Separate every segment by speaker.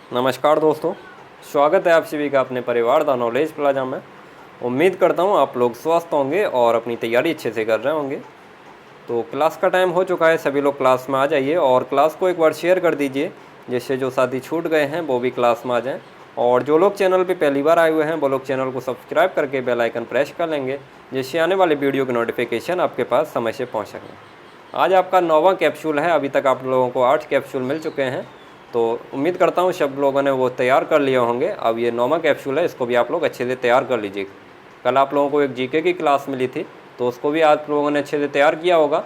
Speaker 1: नमस्कार दोस्तों, स्वागत है आप सभी का अपने परिवार द नॉलेज प्लाजा में। उम्मीद करता हूँ आप लोग स्वस्थ होंगे और अपनी तैयारी अच्छे से कर रहे होंगे। तो क्लास का टाइम हो चुका है, सभी लोग क्लास में आ जाइए और क्लास को एक बार शेयर कर दीजिए, जिससे जो साथी छूट गए हैं वो भी क्लास में आ जाएँ। और जो लोग चैनल पर पहली बार आए हुए हैं वो लोग चैनल को सब्सक्राइब करके बेल आइकन प्रेस कर लेंगे, जिससे आने वाले वीडियो की नोटिफिकेशन आपके पास समय से पहुँच सकें। आज आपका 9वां कैप्सूल है, अभी तक आप लोगों को 8 कैप्सूल मिल चुके हैं। तो उम्मीद करता हूँ सब लोगों ने वो तैयार कर लिए होंगे। अब ये 9वां कैप्सूल है, इसको भी आप लोग अच्छे से तैयार कर लीजिए। कल आप लोगों को एक जीके की क्लास मिली थी, तो उसको भी आप लोगों ने अच्छे से तैयार किया होगा।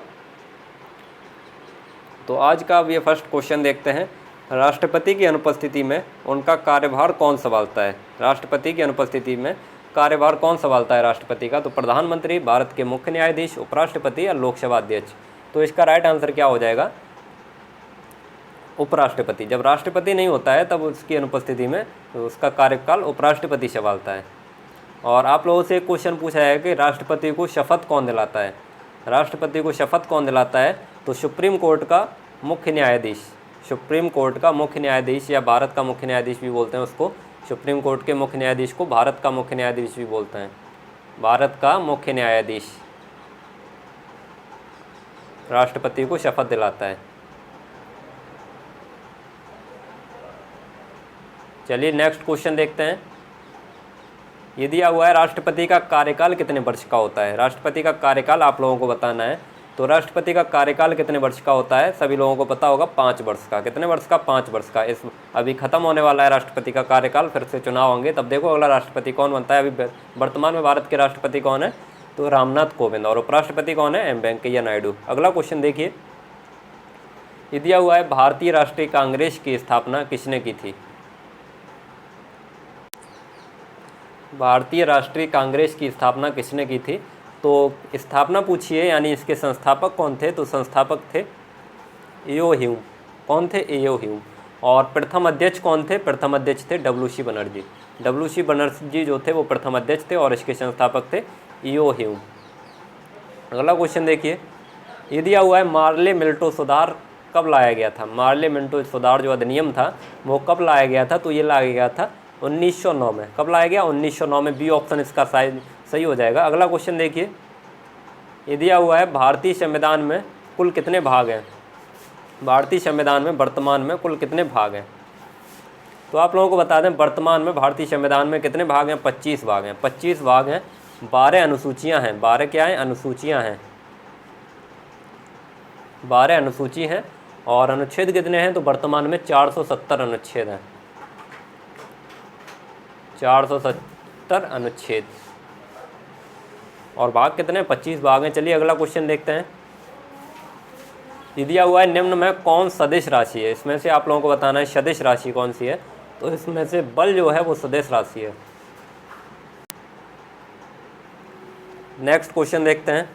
Speaker 1: तो आज का अब ये फर्स्ट क्वेश्चन देखते हैं। राष्ट्रपति की अनुपस्थिति में उनका कार्यभार कौन संभालता है? राष्ट्रपति की अनुपस्थिति में कार्यभार कौन संभालता है राष्ट्रपति का? तो प्रधानमंत्री, भारत के मुख्य न्यायाधीश, उपराष्ट्रपति या लोकसभा अध्यक्ष? तो इसका राइट आंसर क्या हो जाएगा? उपराष्ट्रपति। जब राष्ट्रपति नहीं होता है तब उसकी अनुपस्थिति में उसका कार्यकाल उपराष्ट्रपति संभालता है। और आप लोगों से एक क्वेश्चन पूछा है कि राष्ट्रपति को शपथ कौन दिलाता है? राष्ट्रपति को शपथ कौन दिलाता है? तो सुप्रीम कोर्ट का मुख्य न्यायाधीश। सुप्रीम कोर्ट का मुख्य न्यायाधीश या भारत का मुख्य न्यायाधीश भी बोलते हैं उसको। सुप्रीम कोर्ट के मुख्य न्यायाधीश को भारत का मुख्य न्यायाधीश भी बोलते हैं। भारत का मुख्य न्यायाधीश राष्ट्रपति को शपथ दिलाता है। चलिए नेक्स्ट क्वेश्चन देखते हैं। ये दिया हुआ है राष्ट्रपति का कार्यकाल कितने वर्ष का होता है? राष्ट्रपति का कार्यकाल आप लोगों को बताना है। तो राष्ट्रपति का कार्यकाल कितने वर्ष का होता है? सभी लोगों को पता होगा 5 वर्ष का। कितने वर्ष का? 5 वर्ष का। इस अभी ख़त्म होने वाला है राष्ट्रपति का कार्यकाल, फिर से चुनाव होंगे, तब देखो अगला राष्ट्रपति कौन बनता है। अभी वर्तमान में भारत के राष्ट्रपति कौन है? तो रामनाथ कोविंद। और उपराष्ट्रपति कौन है? एम वेंकैया नायडू। अगला क्वेश्चन देखिए, ये दिया हुआ है भारतीय राष्ट्रीय कांग्रेस की स्थापना किसने की थी? भारतीय राष्ट्रीय कांग्रेस की स्थापना किसने की थी? तो स्थापना पूछिए, यानी इसके संस्थापक कौन थे? तो संस्थापक थे एओ ह्यूम। कौन थे? एओ ह्यूम। और प्रथम अध्यक्ष कौन थे? प्रथम अध्यक्ष थे डब्ल्यू.सी. बनर्जी। डब्ल्यू.सी. बनर्जी जो थे वो प्रथम अध्यक्ष थे और इसके संस्थापक थे एओ ह्यूम। अगला क्वेश्चन देखिए, ये दिया हुआ है मार्ले मिंटो सुधार कब लाया गया था? मार्ले मिंटो सुधार जो अधिनियम था वो कब लाया गया था? तो ये लाया गया था 1909 में। कब लाया गया? 1909 में। बी ऑप्शन इसका सही हो जाएगा। अगला क्वेश्चन देखिए, ये दिया हुआ है भारतीय संविधान में कुल कितने भाग हैं? भारतीय संविधान में वर्तमान में कुल कितने भाग हैं? तो आप लोगों को बता दें, वर्तमान में भारतीय संविधान में कितने भाग हैं? 25 भाग हैं। 25 भाग हैं। 12 अनुसूचियाँ हैं। 12 क्या हैं? अनुसूचियाँ हैं। 12 अनुसूची हैं। और अनुच्छेद कितने हैं? तो वर्तमान में 470 अनुच्छेद हैं। 470 अनुच्छेद। और भाग कितने? 25 भाग हैं। चलिए अगला क्वेश्चन देखते हैं। ये दिया हुआ है निम्न में कौन सदिश राशि है? इसमें से आप लोगों को बताना है सदिश राशि कौन सी है। तो इसमें से बल जो है वो सदिश राशि है। नेक्स्ट क्वेश्चन देखते हैं।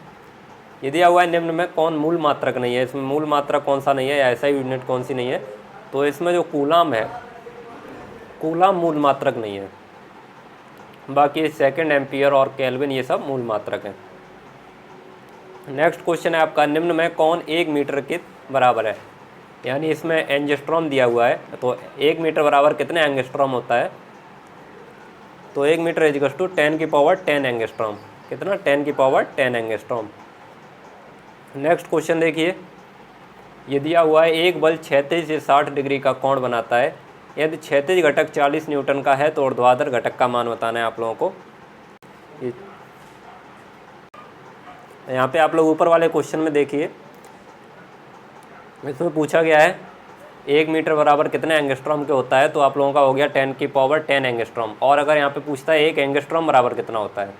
Speaker 1: ये दिया हुआ है निम्न में कौन मूल मात्रक नहीं है? इसमें मूल मात्रक कौन सा नहीं है या ऐसा ही यूनिट कौन सी नहीं है? तो इसमें जो कूलाम है, कूलाम मूल मात्रक नहीं है। बाकी सेकंड, एम्पियर और केल्विन ये सब मूल मात्रक हैं। नेक्स्ट क्वेश्चन है आपका, निम्न में कौन 1 मीटर के बराबर है? यानी इसमें एंगस्ट्रॉम दिया हुआ है, तो 1 मीटर बराबर कितने एंगस्ट्रॉम होता है? तो 1 मीटर इक्वल्स टू 10 की पावर 10 एंगस्ट्रॉम। कितना? 10 की पावर 10 एंगस्ट्रॉम। नेक्स्ट क्वेश्चन देखिए, ये दिया हुआ है एक बल क्षैतिज से 60 डिग्री का कोण बनाता है। यदि क्षैतिज घटक 40 न्यूटन का है तो ऊर्ध्वाधर घटक का मान बताना है आप लोगों को। यहाँ पे आप लोग ऊपर वाले क्वेश्चन में देखिए, इसमें पूछा गया है 1 मीटर बराबर कितने एंगस्ट्रॉम के होता है? तो आप लोगों का हो गया 10 की पावर 10 एंगस्ट्रॉम। और अगर यहाँ पे पूछता है 1 एंगस्ट्रॉम बराबर कितना होता है,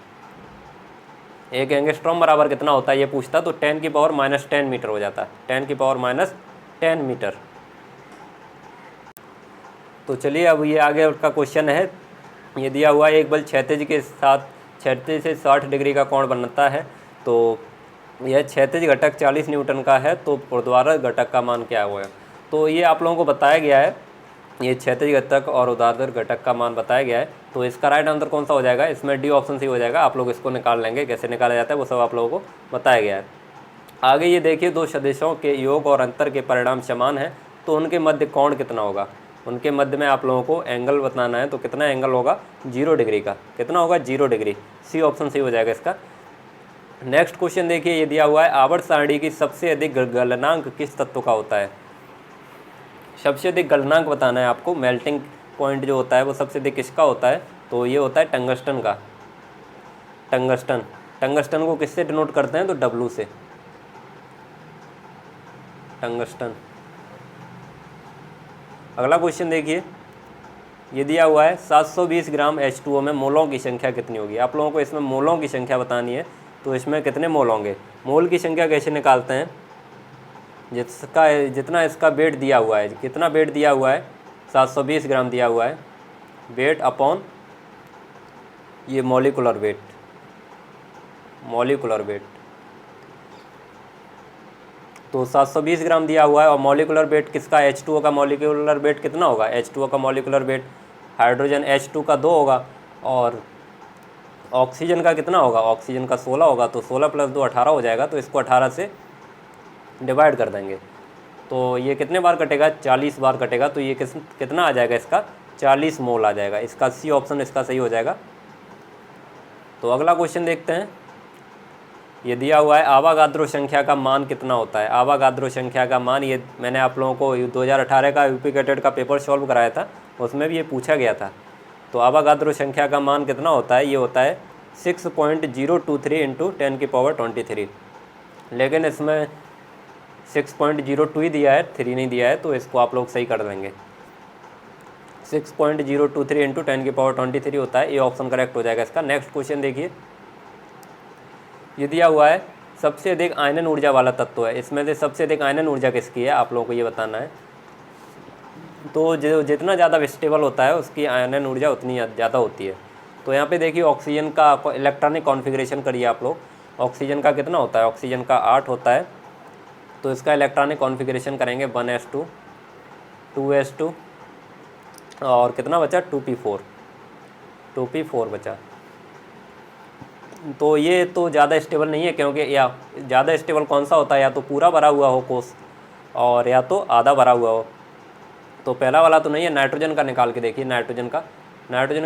Speaker 1: 1 एंगस्ट्रॉम बराबर कितना होता है ये पूछता, तो 10 की पावर -10 मीटर हो जाता है। 10 की पावर -10 मीटर। तो चलिए अब ये आगे उसका क्वेश्चन है। ये दिया हुआ है एक बल क्षैतिज के साथ क्षैतिज से 60 डिग्री का कोण बनता है। तो यह क्षैतिज घटक 40 न्यूटन का है, तो ऊर्ध्वाधर घटक का मान क्या हुआ? तो ये आप लोगों को बताया गया है, ये क्षैतिज घटक और ऊर्ध्वाधर घटक का मान बताया गया है। तो इसका राइट आंसर कौन सा हो जाएगा? इसमें डी ऑप्शन सही हो जाएगा। आप लोग इसको निकाल लेंगे, कैसे निकाला जाता है वो सब आप लोगों को बताया गया है। आगे ये देखिए, दो सदिशों के योग और अंतर के परिणाम समान हैं तो उनके मध्य कोण कितना होगा? उनके मध्य में आप लोगों को एंगल बताना है, तो कितना एंगल होगा 0 डिग्री का, कितना होगा 0 डिग्री। सी ऑप्शन सही हो जाएगा इसका। नेक्स्ट क्वेश्चन देखिए, ये दिया हुआ है आवर्त सारणी की सबसे अधिक गलनांक किस तत्व का होता है। सबसे अधिक गलनांक बताना है आपको, मेल्टिंग पॉइंट जो होता है वो सबसे अधिक किसका होता है, तो ये होता है टंगस्टन का। टंगस्टन, टंगस्टन को किससे डिनोट करते हैं, तो W से, टंगस्टन। अगला क्वेश्चन देखिए, ये दिया हुआ है 720 ग्राम H2O में मोलों की संख्या कितनी होगी। आप लोगों को इसमें मोलों की संख्या बतानी है, तो इसमें कितने मोल होंगे। मोल की संख्या कैसे निकालते हैं, जितना इसका वेट दिया हुआ है, कितना वेट दिया हुआ है 720 ग्राम दिया हुआ है, वेट अपॉन ये मॉलिकुलर वेट, मॉलिकुलर वेट। तो 720 ग्राम दिया हुआ है और मॉलिकुलर वेट किसका, H2O का मॉलिकुलर वेट कितना होगा, H2O का मॉलिकुलर वेट हाइड्रोजन H2 का 2 होगा और ऑक्सीजन का कितना होगा, ऑक्सीजन का 16 होगा। तो 16 + 2 18 हो जाएगा, तो इसको 18 से डिवाइड कर देंगे, तो ये कितने बार कटेगा, 40 बार कटेगा। तो ये कितना आ जाएगा इसका, 40 मोल आ जाएगा। इसका सी ऑप्शन इसका सही हो जाएगा। तो अगला क्वेश्चन देखते हैं, ये दिया हुआ है आवागाद्रो संख्या का मान कितना होता है। आवागाद्रो संख्या का मान, ये मैंने आप लोगों को 2018 का यूपी कैटेट का पेपर सॉल्व कराया था, उसमें भी ये पूछा गया था। तो आवागाद्रो संख्या का मान कितना होता है, ये होता है 6.023 × 10⁻23। लेकिन इसमें 6.02 ही दिया है, 3 नहीं दिया है, तो इसको आप लोग सही कर देंगे। 6.023 × 10⁻23 होता है, ये ऑप्शन करेक्ट हो जाएगा इसका। नेक्स्ट क्वेश्चन देखिए, ये दिया हुआ है सबसे अधिक आयनन ऊर्जा वाला तत्व है, इसमें से सबसे अधिक आयनन ऊर्जा किसकी है, आप लोगों को ये बताना है। तो जो जितना ज़्यादा स्टेबल होता है उसकी आयनन ऊर्जा उतनी ज़्यादा होती है। तो यहाँ पे देखिए ऑक्सीजन का इलेक्ट्रॉनिक कॉन्फ़िगरेशन करिए आप लोग। ऑक्सीजन का कितना होता है, ऑक्सीजन का 8 होता है, तो इसका इलेक्ट्रॉनिक कॉन्फ़िगरेशन करेंगे 1s2 2s2 और कितना बचा 2p4 बचा। तो ये तो ज़्यादा स्टेबल नहीं है, क्योंकि या ज़्यादा स्टेबल कौन सा होता है, या तो पूरा भरा हुआ हो कोष और या तो आधा भरा हुआ हो। तो पहला वाला तो नहीं है। नाइट्रोजन का निकाल के देखिए, नाइट्रोजन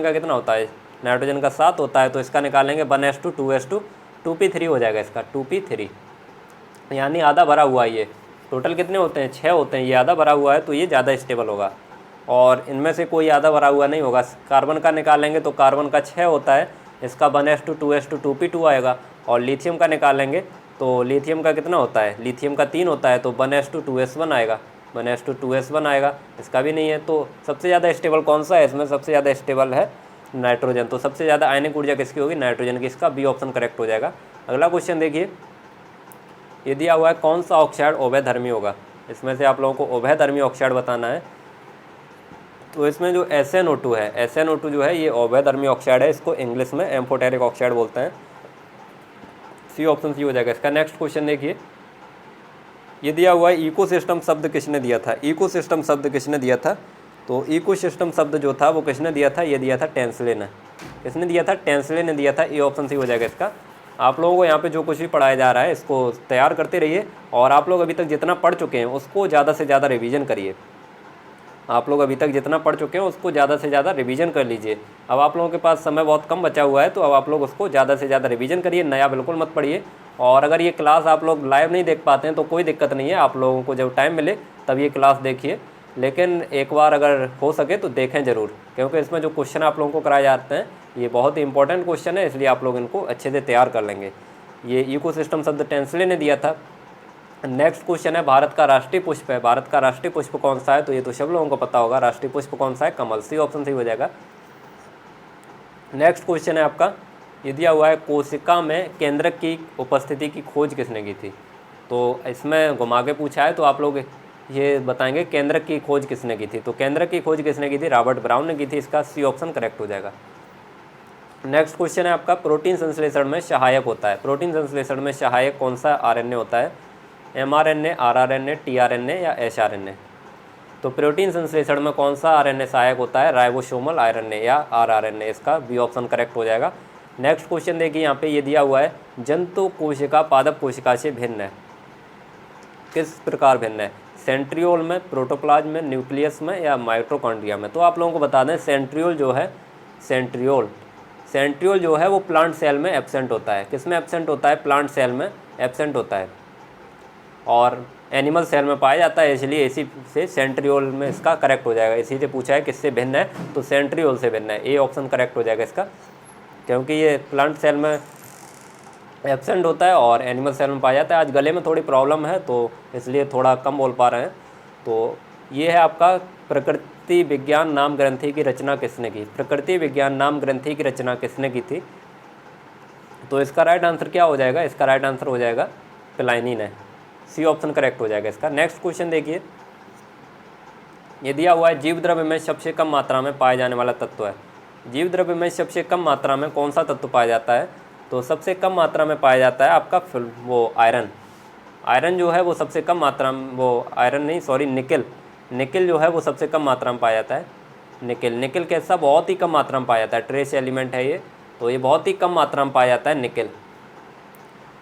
Speaker 1: का कितना होता है, नाइट्रोजन का 7 होता है, तो इसका निकालेंगे 1s2 2s2 2p3 हो जाएगा इसका, 2p3 यानी आधा भरा हुआ है। ये टोटल कितने होते हैं, 6 होते हैं, ये आधा भरा हुआ है, तो ये ज़्यादा स्टेबल होगा। और इनमें से कोई आधा भरा हुआ नहीं होगा। कार्बन का निकालेंगे तो कार्बन का 6 होता है, इसका 1s2 2s2 2p2 आएगा। और लिथियम का निकालेंगे तो लिथियम का कितना होता है, लिथियम का 3 होता है, तो 1s2 2s1 आएगा, 1s2 2s1 आएगा, इसका भी नहीं है। तो सबसे ज़्यादा स्टेबल कौन सा है, इसमें सबसे ज़्यादा स्टेबल है नाइट्रोजन। तो सबसे ज़्यादा आयनिक ऊर्जा किसकी होगी, नाइट्रोजन की, इसका बी ऑप्शन करेक्ट हो जाएगा। अगला क्वेश्चन देखिए, ये दिया हुआ है कौन सा ऑक्साइड उभयधर्मी होगा। इसमें से आप लोगों को उभयधर्मी ऑक्साइड बताना है। तो इसमें जो SnO2 है, SnO2 जो है ये उभयधर्मी ऑक्साइड है, इसको इंग्लिश में एम्फोटेरिक ऑक्साइड बोलते हैं। सी ऑप्शन सी हो जाएगा इसका। नेक्स्ट क्वेश्चन देखिए, ये दिया हुआ है इकोसिस्टम शब्द किसने दिया था। इकोसिस्टम शब्द किसने दिया था, तो इकोसिस्टम शब्द जो था वो किसने दिया था, ये दिया था टेंसले ने। किसने दिया था, टेंसले ने दिया था। ये ऑप्शन सी हो जाएगा इसका। आप लोगों को यहाँ पे जो कुछ भी पढ़ाया जा रहा है इसको तैयार करते रहिए, और आप लोग अभी तक जितना पढ़ चुके हैं उसको ज़्यादा से ज़्यादा रिवीजन करिए। आप लोग अभी तक जितना पढ़ चुके हैं उसको ज़्यादा से ज़्यादा रिवीजन कर लीजिए। अब आप लोगों के पास समय बहुत कम बचा हुआ है, तो अब आप लोग उसको ज़्यादा से ज़्यादा रिवीजन करिए, नया बिल्कुल मत पढ़िए। और अगर ये क्लास आप लोग लाइव नहीं देख पाते हैं तो कोई दिक्कत नहीं है, आप लोगों को जब टाइम मिले तब ये क्लास देखिए, लेकिन एक बार अगर हो सके तो देखें ज़रूर, क्योंकि इसमें जो क्वेश्चन आप लोगों को कराए जाते हैं ये बहुत ही इंपॉर्टेंट क्वेश्चन है, इसलिए आप लोग इनको अच्छे से तैयार कर लेंगे। ये इकोसिस्टम शब्द टेंसले ने दिया था। नेक्स्ट क्वेश्चन है, भारत का राष्ट्रीय पुष्प है, भारत का राष्ट्रीय पुष्प कौन सा है, तो ये तो सब लोगों को पता होगा, राष्ट्रीय पुष्प कौन सा है, कमल। सी ऑप्शन सही हो जाएगा। नेक्स्ट क्वेश्चन है आपका, ये दिया हुआ है कोशिका में केंद्रक की उपस्थिति की खोज किसने की थी। तो इसमें घुमा के पूछा है, तो आप लोग ये बताएंगे केंद्रक की खोज किसने की थी। तो केंद्रक की खोज किसने की थी, रॉबर्ट ब्राउन ने की थी, इसका सी ऑप्शन करेक्ट हो जाएगा। नेक्स्ट क्वेश्चन है आपका, प्रोटीन संश्लेषण में सहायक होता है, प्रोटीन संश्लेषण में सहायक कौन सा RNA होता है, mRNA, rRNA, tRNA या sRNA। तो प्रोटीन संश्लेषण में कौन सा RNA सहायक होता है, राइबोसोमल RNA या rRNA, इसका बी ऑप्शन करेक्ट हो जाएगा। नेक्स्ट क्वेश्चन देखिए, यहाँ पे ये दिया हुआ है जंतु कोशिका पादप कोशिका से भिन्न है, किस प्रकार भिन्न है। सेंट्रियोल में, प्रोटोप्लाज्म में, न्यूक्लियस में या माइटोकॉन्ड्रिया में? तो आप लोगों को बता दें सेंट्रियोल जो है, सेंट्रियोल जो है वो प्लांट सेल में एब्सेंट होता है। किस में एब्सेंट होता है? प्लांट सेल में एब्सेंट होता है और एनिमल सेल में पाया जाता है, इसलिए इसी से सेंट्रियोल में इसका करेक्ट हो जाएगा। इसी से पूछा है किससे भिन्न है, तो सेंट्रियोल से भिन्न है। ए ऑप्शन करेक्ट हो जाएगा इसका, क्योंकि ये प्लांट सेल में एब्सेंट होता है और एनिमल सेल में पाया जाता है। आज गले में थोड़ी प्रॉब्लम है तो इसलिए थोड़ा कम बोल पा रहे हैं। तो ये है आपका प्रकृति विज्ञान नाम ग्रंथि की रचना किसने की? प्रकृति विज्ञान नाम ग्रंथि की रचना किसने की थी? तो इसका राइट आंसर क्या हो जाएगा? इसका राइट आंसर हो जाएगा प्लाइनी ने। सी ऑप्शन करेक्ट हो जाएगा इसका। नेक्स्ट क्वेश्चन देखिए, ये दिया हुआ है जीव द्रव्य में सबसे कम मात्रा में पाए जाने वाला तत्व है। जीव द्रव्य में सबसे कम मात्रा में कौन सा तत्व पाया जाता है? तो सबसे कम मात्रा में पाया जाता है आपका वो आयरन। आयरन जो है वो सबसे कम मात्रा में, वो आयरन नहीं सॉरी निकल जो है वो सबसे कम मात्रा में पाया जाता है। निकल कैसा? बहुत ही कम मात्रा में पाया जाता है। ट्रेस एलिमेंट है ये, तो ये बहुत ही कम मात्रा में पाया जाता है निकल।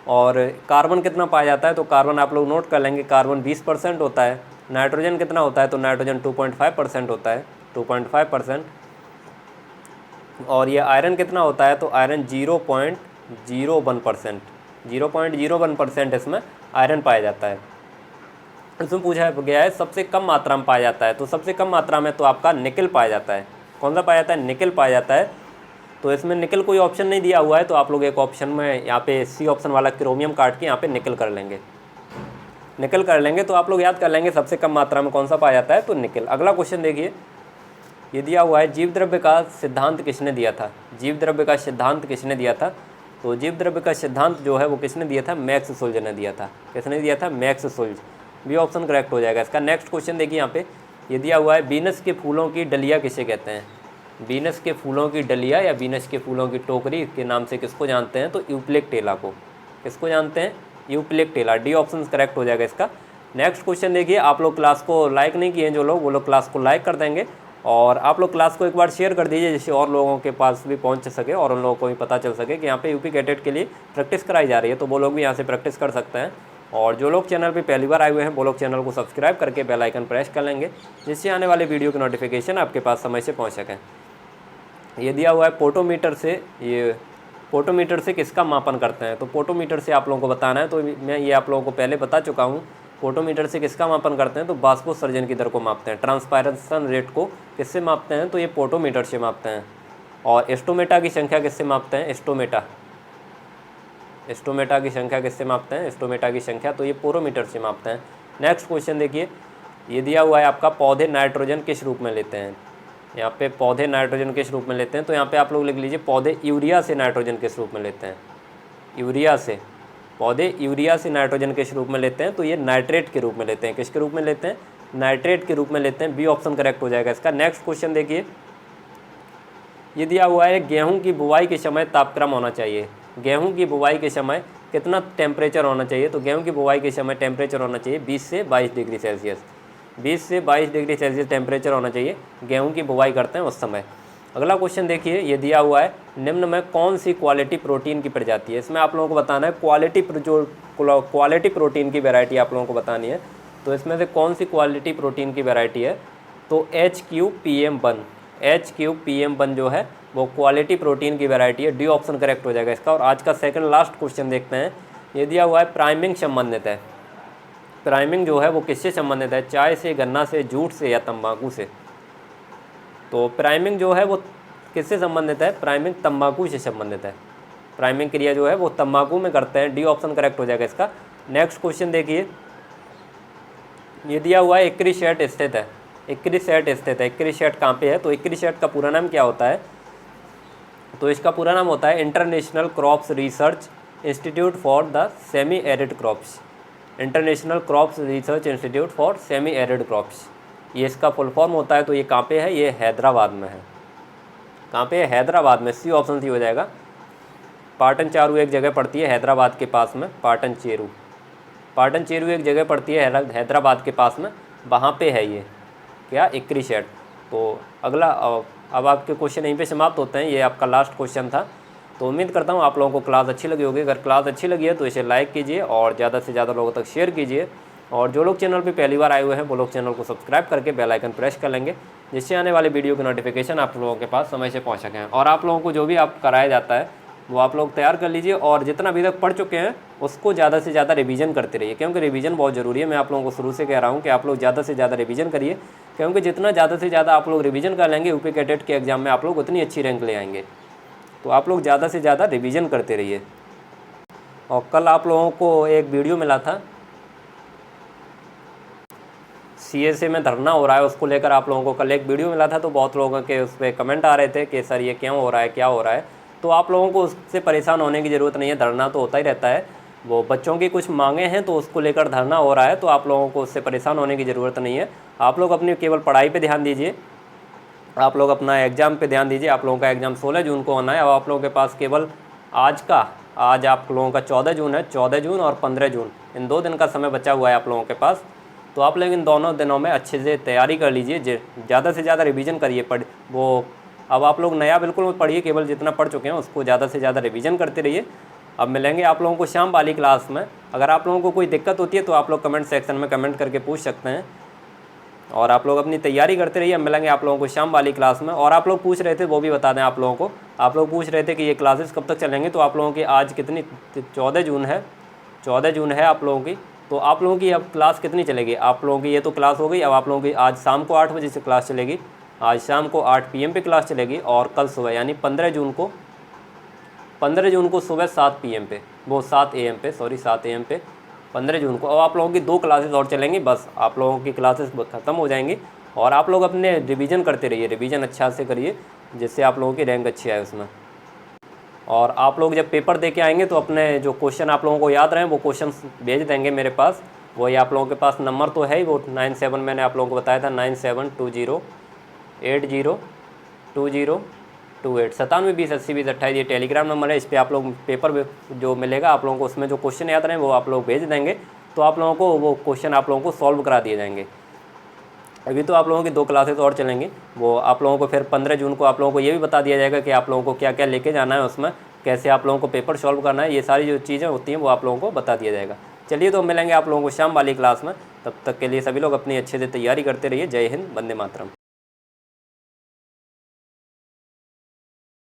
Speaker 1: और कार्बन कितना पाया जाता है? तो कार्बन आप लोग नोट कर लेंगे, कार्बन 20% होता है। नाइट्रोजन कितना होता है? तो नाइट्रोजन 2.5% होता है, 2.5%। और ये आयरन कितना होता है? तो आयरन 0.01%, 0.01% इसमें आयरन पाया जाता है। इसमें पूछा गया है सबसे कम मात्रा में पाया जाता है, तो सबसे कम मात्रा में तो आपका निकल पाया जाता है। कौन सा पाया जाता है? निकल पाया जाता है। तो इसमें निकल कोई ऑप्शन नहीं दिया हुआ है, तो आप लोग एक ऑप्शन में यहाँ पे सी ऑप्शन वाला क्रोमियम काट के यहाँ पे निकल कर लेंगे, तो आप लोग याद कर लेंगे सबसे कम मात्रा में कौन सा पाया जाता है, तो निकल। अगला क्वेश्चन देखिए, ये दिया हुआ है जीव द्रव्य का सिद्धांत किसने दिया था? जीव द्रव्य का सिद्धांत किसने दिया था? तो जीव द्रव्य का सिद्धांत जो है वो किसने दिया था? मैक्स सुल्ज ने दिया था। किसने दिया था? Max Schultz. B option correct हो जाएगा इसका। नेक्स्ट क्वेश्चन देखिए यहाँ पे, ये दिया हुआ है वीनस के फूलों की डलिया किसे कहते हैं? वीनस के फूलों की डलिया या वीनस के फूलों की टोकरी के नाम से किसको जानते हैं? तो यूप्लेक्टेला को। किसको जानते हैं? यूप्लेक्टेला। डी ऑप्शन करेक्ट हो जाएगा इसका। नेक्स्ट क्वेश्चन देखिए, आप लोग क्लास को लाइक नहीं किए जो लोग, वो लोग क्लास को लाइक कर देंगे और आप लोग क्लास को एक बार शेयर कर दीजिए, जिससे और लोगों के पास भी पहुंच सके और उन लोगों को भी पता चल सके कि यहाँ पे यूपी कैडेट के लिए प्रैक्टिस कराई जा रही है, तो वो लोग भी यहाँ से प्रैक्टिस कर सकते हैं। और जो लोग चैनल पे पहली बार आए हुए हैं वो लोग चैनल को सब्सक्राइब करके बेल आइकन प्रेस कर लेंगे, जिससे आने वाले वीडियो की नोटिफिकेशन आपके पास समय से पहुँच सकें। ये दिया हुआ है पोटोमीटर से किसका मापन करते हैं? तो पोटोमीटर से आप लोगों को बताना है, तो मैं ये आप लोगों को पहले बता चुका हूँ। पोटोमीटर से किसका मापन करते हैं? तो बाष्पोत्सर्जन की दर को मापते हैं। ट्रांसपायरेशन रेट को किससे मापते हैं? तो ये पोटोमीटर से मापते हैं। और एस्टोमेटा की संख्या किससे मापते हैं? एस्टोमेटा की संख्या किससे मापते हैं? एस्टोमेटा की संख्या तो ये पोरोमीटर से मापते हैं। नेक्स्ट क्वेश्चन देखिए, ये दिया हुआ है आपका पौधे नाइट्रोजन किस रूप में लेते हैं? यहाँ पे पौधे नाइट्रोजन किस रूप में लेते हैं? तो यहाँ पे आप लोग लिख लीजिए पौधे यूरिया से नाइट्रोजन किस रूप में लेते हैं? पौधे यूरिया से नाइट्रोजन किस रूप में लेते हैं? तो ये नाइट्रेट के रूप में लेते हैं। किसके रूप में लेते हैं? नाइट्रेट के रूप में लेते हैं। बी ऑप्शन करेक्ट हो जाएगा इसका। नेक्स्ट क्वेश्चन देखिए, ये दिया हुआ है गेहूं की बुवाई के समय तापक्रम होना चाहिए। गेहूं की बुवाई के समय कितना टेम्परेचर होना चाहिए? तो गेहूं की बुवाई के समय टेम्परेचर होना चाहिए 20 से 22 डिग्री सेल्सियस। 20 से 22 डिग्री सेल्सियस टेम्परेचर होना चाहिए गेहूं की बुवाई करते हैं उस समय। अगला क्वेश्चन देखिए, ये दिया हुआ है निम्न में कौन सी क्वालिटी प्रोटीन की प्रजाति है? इसमें आप लोगों को बताना है क्वालिटी प्रोटीन की वैरायटी आप लोगों को बतानी है। तो इसमें से कौन सी क्वालिटी प्रोटीन की वैरायटी है? तो HQPM1 जो है वो क्वालिटी प्रोटीन की वैरायटी है। डी ऑप्शन करेक्ट हो जाएगा इसका। और आज का सेकंड लास्ट क्वेश्चन देखते हैं, ये दिया हुआ है प्राइमिंग संबंधित है। प्राइमिंग जो है वो किससे संबंधित है? चाय से, गन्ना से, जूट से या तंबाकू से? तो प्राइमिंग जो है वो किससे संबंधित है? प्राइमिंग तंबाकू से संबंधित है। प्राइमिंग क्रिया जो है वो तंबाकू में करते हैं। डी ऑप्शन करेक्ट हो जाएगा इसका। नेक्स्ट क्वेश्चन देखिए, ये दिया हुआ है इक्रिसेट स्थित है। इक्रिसेट कहाँ पे है? तो इक्रिसेट का पूरा नाम क्या होता है? तो इसका पूरा नाम होता है international crops research institute for the semi arid crops. International crops research institute for semi arid crops, ये इसका फुल फॉर्म होता है। तो ये कहाँ पे है? ये हैदराबाद में है। कहाँ पे है? हैदराबाद में। सी ऑप्शन सी हो जाएगा। पाटन चारू एक जगह पड़ती है हैदराबाद के पास में, पाटन चेरू एक जगह पड़ती है हैदराबाद के पास में, वहाँ पे है ये क्या? इक्रिसेट। तो अगला अब आपके क्वेश्चन यहीं पे समाप्त होते हैं। ये आपका लास्ट क्वेश्चन था। तो उम्मीद करता हूँ आप लोगों को क्लास अच्छी लगी होगी। अगर क्लास अच्छी लगी है तो इसे लाइक कीजिए और ज़्यादा से ज़्यादा लोगों तक शेयर कीजिए। और जो लोग चैनल पे पहली बार आए हुए हैं वो लोग चैनल को सब्सक्राइब करके बेल आइकन प्रेस कर लेंगे, जिससे आने वाली वीडियो की नोटिफिकेशन आप लोगों के पास समय से पहुँच सकें। और आप लोगों को जो भी आप कराया जाता है वो आप लोग तैयार कर लीजिए, और जितना अभी तक पढ़ चुके हैं उसको ज़्यादा से ज़्यादा रिवीजन करते रहिए, क्योंकि रिवीजन बहुत ज़रूरी है। मैं आप लोगों को शुरू से कह रहा हूँ कि आप लोग ज़्यादा से ज़्यादा रिवीजन करिए, क्योंकि जितना ज़्यादा से ज़्यादा आप लोग रिवीजन कर लेंगे यूपी कैडेट के एग्ज़ाम में आप लोग उतनी अच्छी रैंक ले आएंगे। तो आप लोग ज़्यादा से ज़्यादा रिवीजन करते रहिए। और कल आप लोगों को एक वीडियो मिला था, CSA में धरना हो रहा है, उसको लेकर आप लोगों को कल एक वीडियो मिला था। तो बहुत लोगों के उस पर कमेंट आ रहे थे कि सर ये क्यों हो रहा है, क्या हो रहा है। तो आप लोगों को उससे परेशान होने की ज़रूरत नहीं है, धरना तो होता ही रहता है। वो बच्चों की कुछ मांगे हैं तो उसको लेकर धरना हो रहा है, तो आप लोगों को उससे परेशान होने की ज़रूरत नहीं है। आप लोग अपनी केवल पढ़ाई पे ध्यान दीजिए, आप लोग अपना एग्ज़ाम पे ध्यान दीजिए। आप लोगों का एग्ज़ाम 16 जून को होना है। अब आप लोगों के पास केवल आज आप लोगों का 14 जून है, 14 जून और 15 जून, इन 2 दिन का समय बचा हुआ है आप लोगों के पास। तो आप लोग इन दोनों दिनों में अच्छे से तैयारी कर लीजिए, ज़्यादा से ज़्यादा रिवीजन करिए। अब आप लोग नया बिल्कुल मत पढ़िए, केवल जितना पढ़ चुके हैं उसको ज़्यादा से ज़्यादा रिवीजन करते रहिए। अब मिलेंगे आप लोगों को शाम वाली क्लास में। अगर आप लोगों को कोई दिक्कत होती है तो आप लोग कमेंट सेक्शन में कमेंट करके पूछ सकते हैं, और आप लोग अपनी तैयारी करते रहिए। अब मिलेंगे आप लोगों को शाम वाली क्लास में। और आप लोग पूछ रहे थे, वो भी बता दें आप लोगों को, आप लोग पूछ रहे थे कि ये क्लासेस कब तक चलेंगे। तो आप लोगों की आज कितनी 14 जून है, 14 जून है आप लोगों की। तो आप लोगों की अब क्लास कितनी चलेगी, आप लोगों की ये तो क्लास हो गई। अब आप लोगों की आज शाम को 8 बजे से क्लास चलेगी, आज शाम को 8 PM पे क्लास चलेगी। और कल सुबह यानी 15 जून को सुबह 7 PM पे, वो 7 AM पे, सॉरी 7 AM पे 15 जून को। अब आप लोगों की 2 क्लासेस और चलेंगी, बस आप लोगों की क्लासेस ख़त्म हो जाएंगी। और आप लोग अपने रिवीजन करते रहिए, रिवीजन अच्छा से करिए, जिससे आप लोगों की रैंक अच्छी आए उसमें। और आप लोग जब पेपर दे के आएंगे तो अपने जो क्वेश्चन आप लोगों को याद रहें वो क्वेश्चन भेज देंगे मेरे पास। वही आप लोगों के पास नंबर तो है ही, वो 97 मैंने आप लोगों को बताया था, 9720802028 9720802028 ये टेलीग्राम नंबर है। इस पर आप लोग पेपर जो मिलेगा आप लोगों को, उसमें जो क्वेश्चन याद रहें वो आप लोग भेज देंगे, तो आप लोगों को वो क्वेश्चन आप लोगों को सॉल्व करा दिए जाएंगे। अभी तो आप लोगों की 2 क्लासेस और चलेंगी, वो आप लोगों को फिर 15 जून को आप लोगों को ये भी बता दिया जाएगा कि आप लोगों को क्या क्या लेके जाना है, उसमें कैसे आप लोगों को पेपर सॉल्व करना है। ये सारी जो चीज़ें होती हैं वो आप लोगों को बता दिया जाएगा। चलिए, तो मिलेंगे आप लोगों को शाम वाली क्लास में। तब तक के लिए सभी लोग अपनी अच्छे से तैयारी करते रहिए। जय हिंद, वंदे मातरम।